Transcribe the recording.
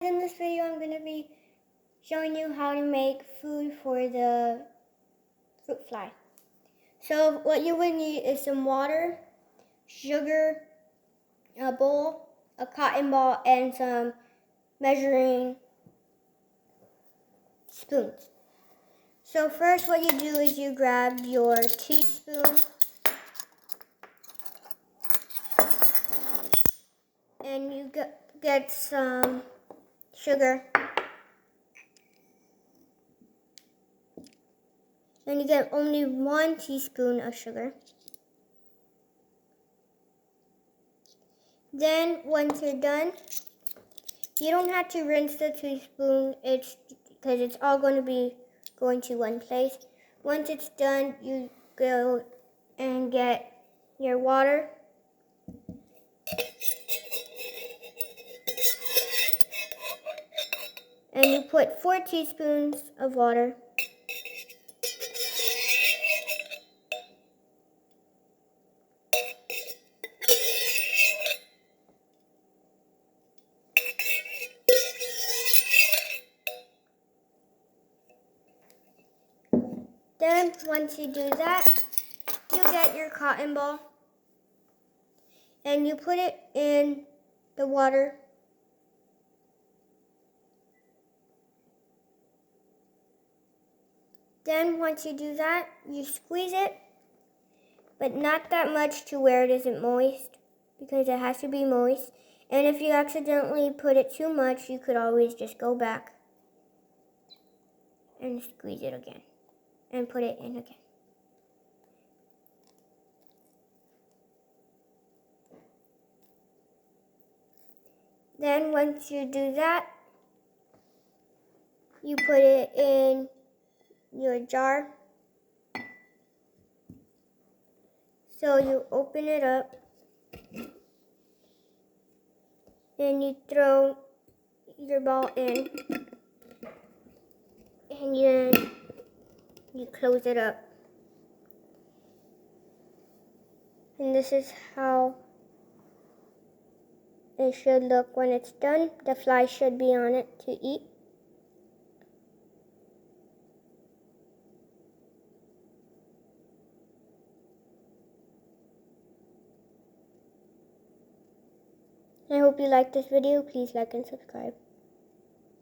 In this video, I'm going to be showing you how to make food for the fruit fly. So what you would need is some water, sugar, a bowl, a cotton ball, and some measuring spoons. So first what you do is you grab your teaspoon and you get some sugar. And you get only 1 teaspoon of sugar. Then once you're done, you don't have to rinse the teaspoon, because it's all going to be going to one place. Once it's done, you go and get your water. And you put 4 teaspoons of water. Then, once you do that, you get your cotton ball and you put it in the water. Then, once you do that, you squeeze it, but not that much to where it isn't moist, because it has to be moist. And if you accidentally put it too much, you could always just go back and squeeze it again and put it in again. Then once you do that, you put it in your jar. So you open it up and you throw your ball in and then you close it up. And this is how it should look when it's done. The fly should be on it to eat. I hope you liked this video. Please like and subscribe.